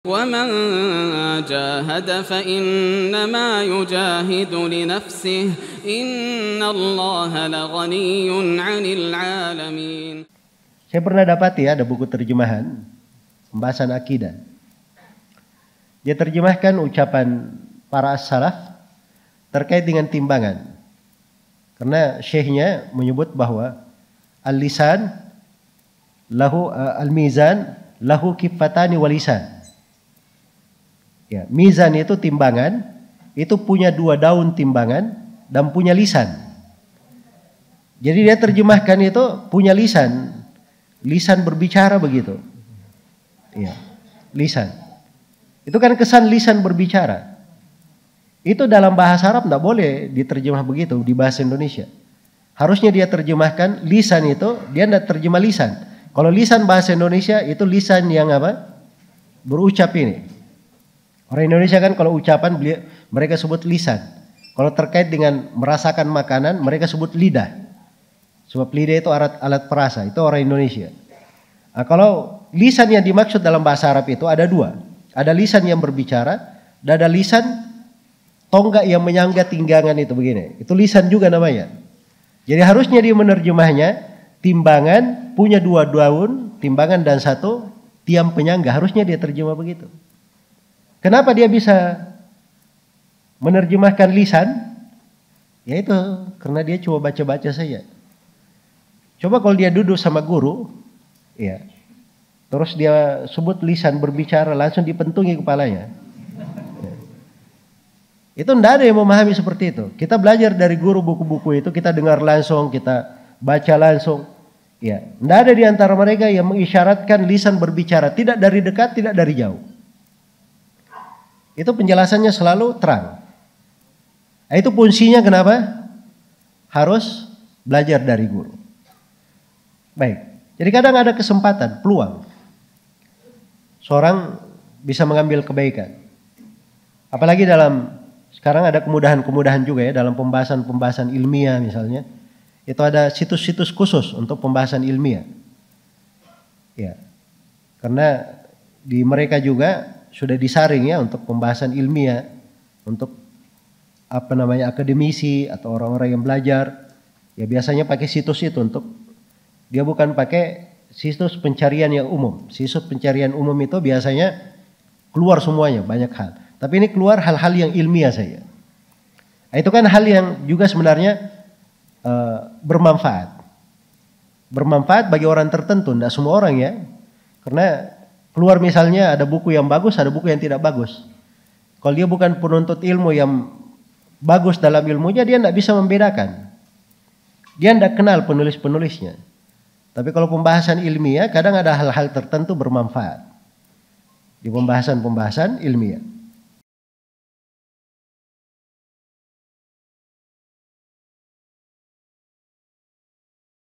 ومن جاهد فإنما يجاهد لنفسه إن الله لغني عن العالمين. Saya pernah dapati ada buku terjemahan pembahasan akidah. Dia terjemahkan ucapan para as-salaf terkait dengan timbangan. Karena syekhnya menyebut bahwa al-lisan lahu al-mizan lahu kifatani walisan. Ya, mizan itu timbangan, itu punya 2 daun timbangan dan punya lisan. Jadi dia terjemahkan itu punya lisan, lisan berbicara begitu. Ya, lisan. Itu kan kesan lisan berbicara. Itu dalam bahasa Arab tidak boleh diterjemah begitu di bahasa Indonesia. Harusnya dia terjemahkan lisan itu, dia tidak terjemah lisan. Kalau lisan bahasa Indonesia itu lisan yang apa? Berucap ini. Orang Indonesia kan kalau ucapan mereka sebut lisan. Kalau terkait dengan merasakan makanan mereka sebut lidah. Sebab lidah itu alat perasa, itu orang Indonesia. Nah, kalau lisan yang dimaksud dalam bahasa Arab itu ada 2. Ada lisan yang berbicara, dan ada lisan tonggak yang menyangga tinggangan itu begini. Itu lisan juga namanya. Jadi harusnya dia menerjemahnya timbangan punya 2 daun, timbangan dan 1 tiang penyangga. Harusnya dia terjemah begitu. Kenapa dia bisa menerjemahkan lisan? Ya itu karena dia cuma baca-baca saja. Coba kalau dia duduk sama guru, ya, terus dia sebut lisan berbicara langsung dipentungi kepalanya. Ya. Itu tidak ada yang memahami seperti itu. Kita belajar dari guru buku-buku itu, kita dengar langsung, kita baca langsung. Ya, tidak ada di antara mereka yang mengisyaratkan lisan berbicara, tidak dari dekat, tidak dari jauh. Itu penjelasannya selalu terang. Itu fungsinya kenapa? Harus belajar dari guru. Baik. Jadi kadang ada kesempatan, peluang. Seorang bisa mengambil kebaikan. Apalagi sekarang ada kemudahan-kemudahan juga ya dalam pembahasan-pembahasan ilmiah misalnya. Itu ada situs-situs khusus untuk pembahasan ilmiah. Ya. Karena di mereka juga sudah disaring ya untuk pembahasan ilmiah, untuk akademisi atau orang-orang yang belajar. Ya biasanya pakai situs itu untuk dia bukan pakai situs pencarian yang umum. Situs pencarian umum itu biasanya keluar semuanya banyak hal. Tapi ini keluar hal-hal yang ilmiah saja. Nah, itu kan hal yang juga sebenarnya bermanfaat. Bermanfaat bagi orang tertentu, tidak semua orang ya. Karena keluar misalnya ada buku yang bagus, ada buku yang tidak bagus. Kalau dia bukan penuntut ilmu yang bagus dalam ilmunya, dia tidak bisa membedakan. Dia tidak kenal penulis-penulisnya. Tapi kalau pembahasan ilmiah, kadang ada hal-hal tertentu bermanfaat. Di pembahasan-pembahasan ilmiah.